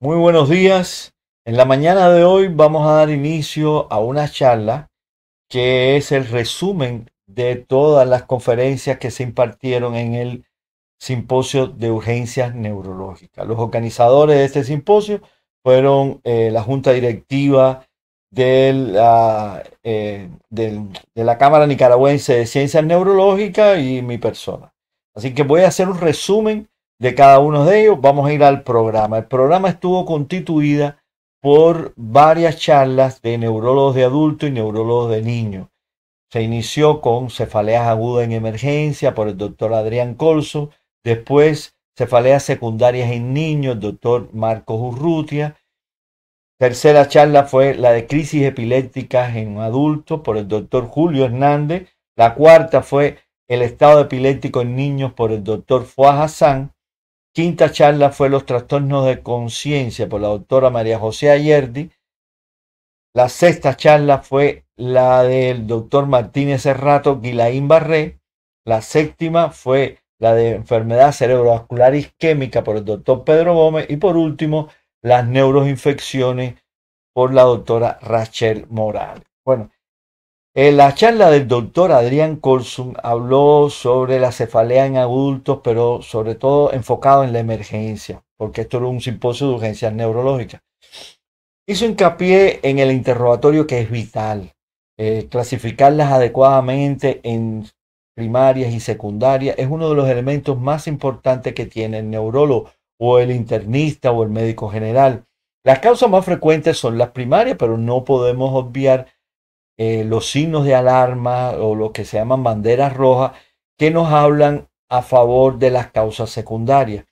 Muy buenos días. En la mañana de hoy vamos a dar inicio a una charla que es el resumen de todas las conferencias que se impartieron en el simposio de urgencias neurológicas. Los organizadores de este simposio fueron la junta directiva de la Cámara Nicaragüense de Ciencias Neurológicas y mi persona. Así que voy a hacer un resumen de cada uno de ellos. Vamos a ir al programa. El programa estuvo constituida por varias charlas de neurólogos de adultos y neurólogos de niños. Se inició con cefaleas agudas en emergencia por el doctor Adrián Colso, después cefaleas secundarias en niños, el doctor Marcos Urrutia. Tercera charla fue la de crisis epilépticas en adultos por el doctor Julio Hernández. La cuarta fue el estado epiléptico en niños por el doctor Fuad Hassan. Quinta charla fue los trastornos de conciencia por la doctora María José Ayerdi. La sexta charla fue la del doctor Martínez Serrato Guilaín Barré. La séptima fue la de enfermedad cerebrovascular isquémica por el doctor Pedro Gómez. Y por último, las neuroinfecciones por la doctora Rachel Morales. Bueno, en la charla del doctor Adrián Colson habló sobre la cefalea en adultos, pero sobre todo enfocado en la emergencia, porque esto era un simposio de urgencias neurológicas. Hizo hincapié en el interrogatorio que es vital, clasificarlas adecuadamente en primarias y secundarias es uno de los elementos más importantes que tiene el neurólogo o el internista o el médico general. Las causas más frecuentes son las primarias, pero no podemos obviar los signos de alarma o lo que se llaman banderas rojas que nos hablan a favor de las causas secundarias.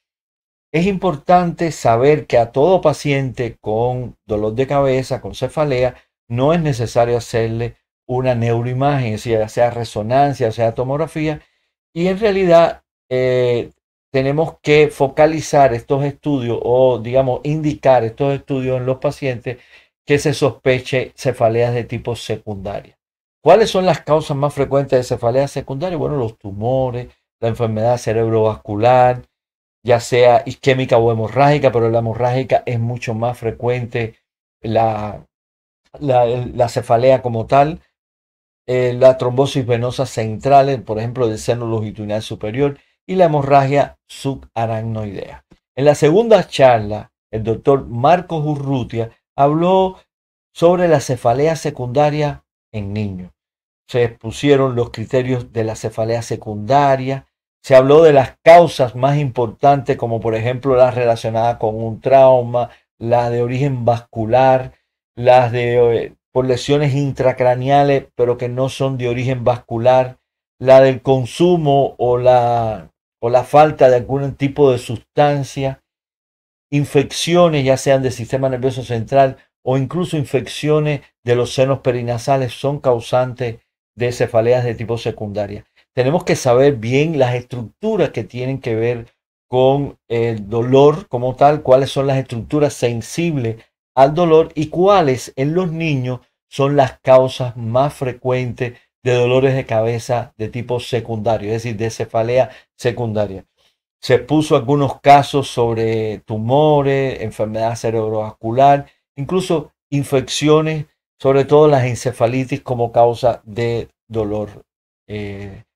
Es importante saber que a todo paciente con dolor de cabeza, con cefalea, no es necesario hacerle una neuroimagen, ya sea resonancia, sea tomografía, y en realidad tenemos que focalizar estos estudios o, digamos, indicar estos estudios en los pacientes que se sospeche cefaleas de tipo secundaria. ¿Cuáles son las causas más frecuentes de cefaleas secundarias? Bueno, los tumores, la enfermedad cerebrovascular, ya sea isquémica o hemorrágica, pero la hemorrágica es mucho más frecuente la, la cefalea como tal, la trombosis venosa central, por ejemplo, del seno longitudinal superior, y la hemorragia subaracnoidea. En la segunda charla, el doctor Marcos Urrutia habló sobre la cefalea secundaria en niños. Se expusieron los criterios de la cefalea secundaria, se habló de las causas más importantes, como por ejemplo las relacionadas con un trauma, las de origen vascular, las de por lesiones intracraneales, pero que no son de origen vascular, la del consumo o la falta de algún tipo de sustancia, infecciones ya sean del sistema nervioso central o incluso infecciones de los senos perinasales son causantes de cefaleas de tipo secundaria. Tenemos que saber bien las estructuras que tienen que ver con el dolor como tal, cuáles son las estructuras sensibles al dolor y cuáles en los niños son las causas más frecuentes de dolores de cabeza de tipo secundario, es decir, de cefalea secundaria. Se puso algunos casos sobre tumores, enfermedad cerebrovascular, incluso infecciones, sobre todo las encefalitis como causa de dolor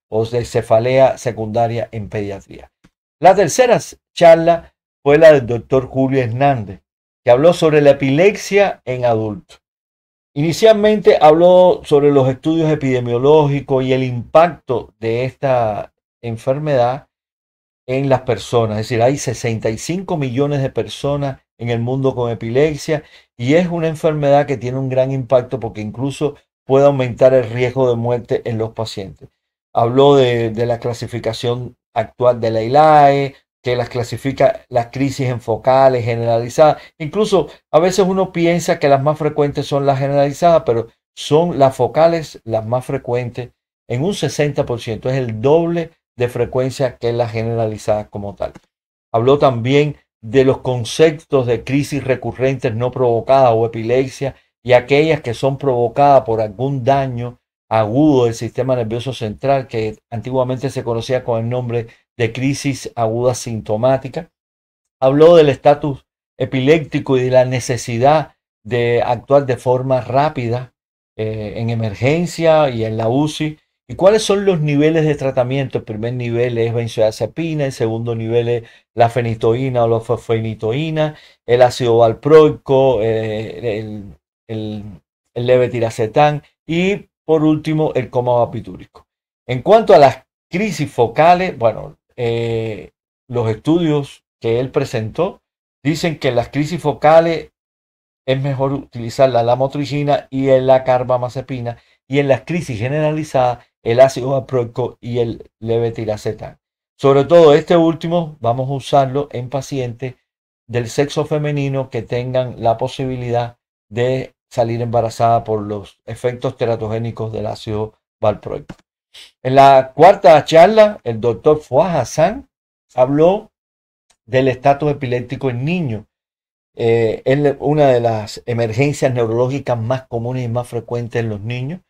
o de cefalea secundaria en pediatría. La tercera charla fue la del doctor Julio Hernández, que habló sobre la epilepsia en adultos. Inicialmente habló sobre los estudios epidemiológicos y el impacto de esta enfermedad en las personas. Es decir, hay 65 millones de personas en el mundo con epilepsia y es una enfermedad que tiene un gran impacto porque incluso puede aumentar el riesgo de muerte en los pacientes. Habló de la clasificación actual de la ILAE, que las clasifica las crisis en focales, generalizadas. Incluso a veces uno piensa que las más frecuentes son las generalizadas, pero son las focales las más frecuentes en un 60%. Es el doble de frecuencia que las generalizadas como tal. Habló también de los conceptos de crisis recurrentes no provocadas o epilepsia y aquellas que son provocadas por algún daño agudo del sistema nervioso central que antiguamente se conocía con el nombre de crisis aguda sintomática. Habló del estatus epiléptico y de la necesidad de actuar de forma rápida en emergencia y en la UCI. ¿Y cuáles son los niveles de tratamiento? El primer nivel es benzodiazepina, el segundo nivel es la fenitoína o la fosfenitoína, el ácido valproico, el, el levetiracetam y por último el coma barbitúrico. En cuanto a las crisis focales, bueno, los estudios que él presentó dicen que en las crisis focales es mejor utilizar la lamotrigina y la carbamazepina, y en las crisis generalizadas el ácido valproico y el levetiracetam. Sobre todo este último vamos a usarlo en pacientes del sexo femenino que tengan la posibilidad de salir embarazada por los efectos teratogénicos del ácido valproico. En la cuarta charla, el doctor Fouad Hassan habló del estatus epiléptico en niños. Es una de las emergencias neurológicas más comunes y más frecuentes en los niños.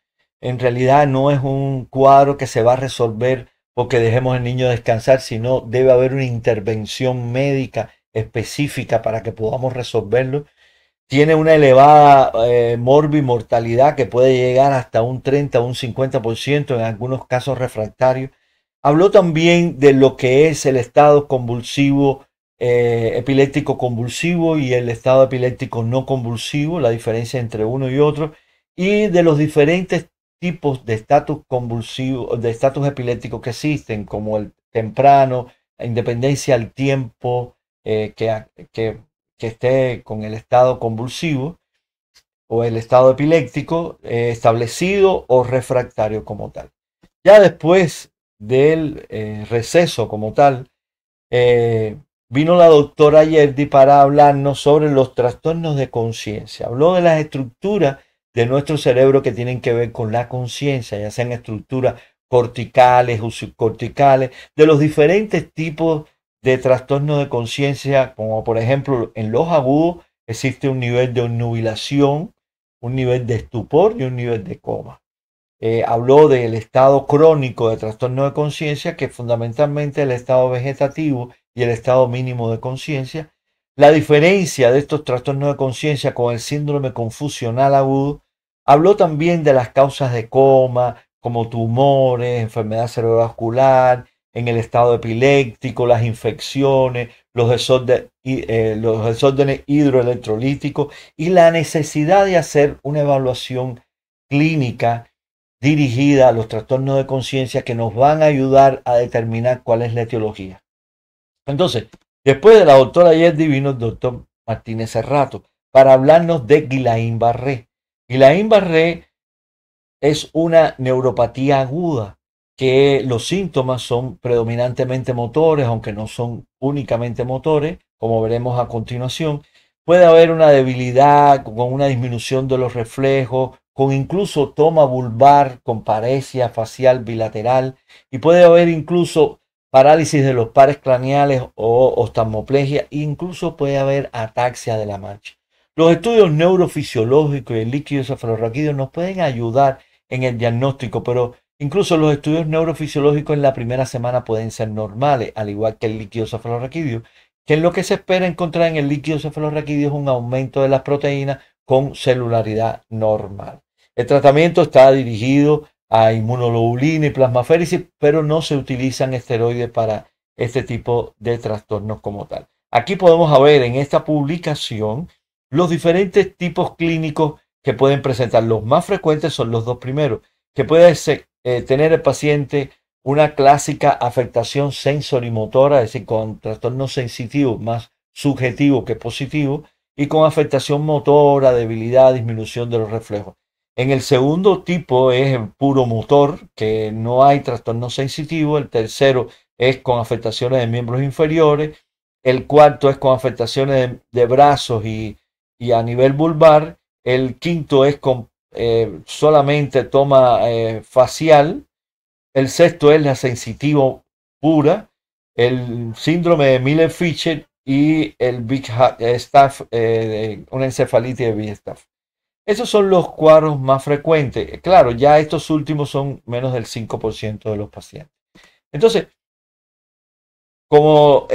En realidad no es un cuadro que se va a resolver porque dejemos al niño descansar, sino debe haber una intervención médica específica para que podamos resolverlo. Tiene una elevada morbimortalidad que puede llegar hasta un 30 o un 50% en algunos casos refractarios. Habló también de lo que es el estado convulsivo, epiléptico convulsivo y el estado epiléptico no convulsivo, la diferencia entre uno y otro, y de los diferentes tipos de estatus convulsivo, de estatus epiléptico que existen, como el temprano, la independencia al tiempo, que esté con el estado convulsivo o el estado epiléptico establecido o refractario como tal. Ya después del receso como tal, vino la doctora Yerdi para hablarnos sobre los trastornos de conciencia. Habló de las estructuras de nuestro cerebro que tienen que ver con la conciencia, ya sean estructuras corticales o subcorticales, de los diferentes tipos de trastornos de conciencia, como por ejemplo en los agudos existe un nivel de obnubilación, un nivel de estupor y un nivel de coma. Habló del estado crónico de trastorno de conciencia, que fundamentalmente es el estado vegetativo y el estado mínimo de conciencia. La diferencia de estos trastornos de conciencia con el síndrome confusional agudo. Habló también de las causas de coma, como tumores, enfermedad cerebrovascular, en el estado epiléptico, las infecciones, los desórdenes hidroelectrolíticos y la necesidad de hacer una evaluación clínica dirigida a los trastornos de conciencia que nos van a ayudar a determinar cuál es la etiología. Entonces, después de la doctora Yerdi vino el doctor Martínez Serrato para hablarnos de Guillain-Barré. Guillain-Barré es una neuropatía aguda que los síntomas son predominantemente motores, aunque no son únicamente motores, como veremos a continuación. Puede haber una debilidad con una disminución de los reflejos, con incluso toma vulvar, con paresia facial bilateral, y puede haber incluso parálisis de los pares craneales o oftalmoplegia, e incluso puede haber ataxia de la mancha. Los estudios neurofisiológicos y el líquido cefalorraquídeo nos pueden ayudar en el diagnóstico, pero incluso los estudios neurofisiológicos en la primera semana pueden ser normales, al igual que el líquido cefalorraquídeo, que en lo que se espera encontrar en el líquido cefalorraquídeo es un aumento de las proteínas con celularidad normal. El tratamiento está dirigido a inmunoglobulina y plasmaféresis, pero no se utilizan esteroides para este tipo de trastornos como tal. Aquí podemos ver en esta publicación los diferentes tipos clínicos que pueden presentar. Los más frecuentes son los dos primeros, que puede tener el paciente una clásica afectación sensorimotora, es decir, con trastorno sensitivo más subjetivo que positivo, y con afectación motora, debilidad, disminución de los reflejos. En el segundo tipo es el puro motor, que no hay trastorno sensitivo. El tercero es con afectaciones de miembros inferiores. El cuarto es con afectaciones de brazos y a nivel vulvar. El quinto es con solamente toma facial. El sexto es la sensitivo pura, el síndrome de Miller-Fisher y el Big Staff, una encefalitis de Big Staff. Esos son los cuadros más frecuentes. Claro, ya estos últimos son menos del 5% de los pacientes. Entonces, Como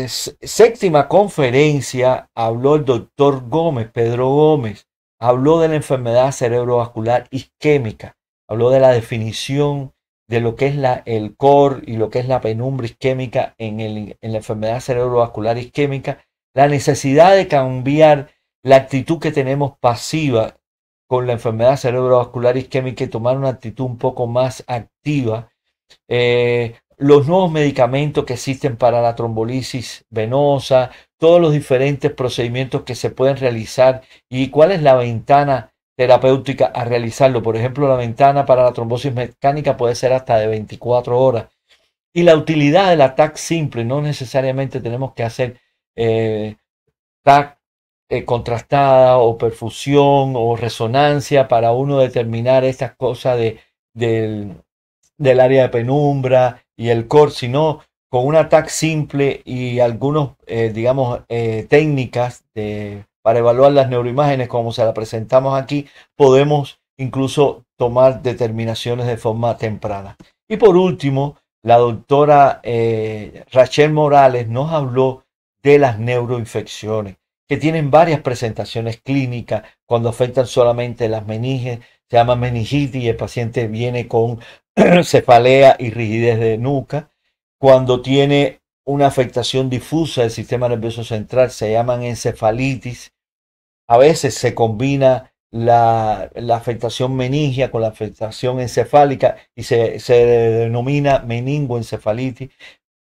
séptima conferencia habló el doctor Gómez, Pedro Gómez, habló de la enfermedad cerebrovascular isquémica, habló de la definición de lo que es el core y lo que es la penumbra isquémica en la enfermedad cerebrovascular isquémica, la necesidad de cambiar la actitud que tenemos pasiva con la enfermedad cerebrovascular isquémica y tomar una actitud un poco más activa. Los nuevos medicamentos que existen para la trombolisis venosa, todos los diferentes procedimientos que se pueden realizar y cuál es la ventana terapéutica a realizarlo. Por ejemplo, la ventana para la trombosis mecánica puede ser hasta de 24 horas. Y la utilidad del TAC simple, no necesariamente tenemos que hacer TAC contrastada o perfusión o resonancia para uno determinar estas cosas del área de penumbra y el core, sino con un TAC simple y algunos, digamos, técnicas para evaluar las neuroimágenes como se la presentamos aquí, podemos incluso tomar determinaciones de forma temprana. Y por último, la doctora Rachel Morales nos habló de las neuroinfecciones, que tienen varias presentaciones clínicas cuando afectan solamente las meninges, se llama meningitis y el paciente viene con cefalea y rigidez de nuca. Cuando tiene una afectación difusa del sistema nervioso central se llaman encefalitis. A veces se combina la afectación meningia con la afectación encefálica y se denomina meningoencefalitis.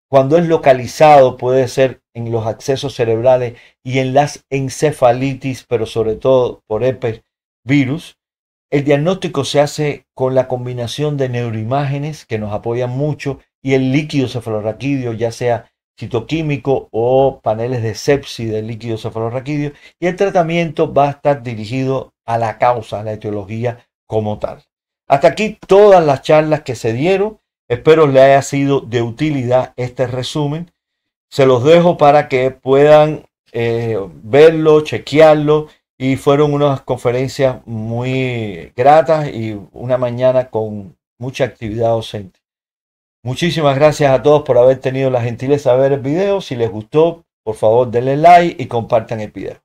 Cuando es localizado puede ser en los accesos cerebrales y en las encefalitis, pero sobre todo por herpes virus. El diagnóstico se hace con la combinación de neuroimágenes que nos apoyan mucho y el líquido cefalorraquídeo, ya sea citoquímico o paneles de sepsis del líquido cefalorraquídeo, y el tratamiento va a estar dirigido a la causa, a la etiología como tal. Hasta aquí todas las charlas que se dieron. Espero les haya sido de utilidad este resumen. Se los dejo para que puedan verlo, chequearlo. Y fueron unas conferencias muy gratas y una mañana con mucha actividad docente. Muchísimas gracias a todos por haber tenido la gentileza de ver el video. Si les gustó, por favor denle like y compartan el video.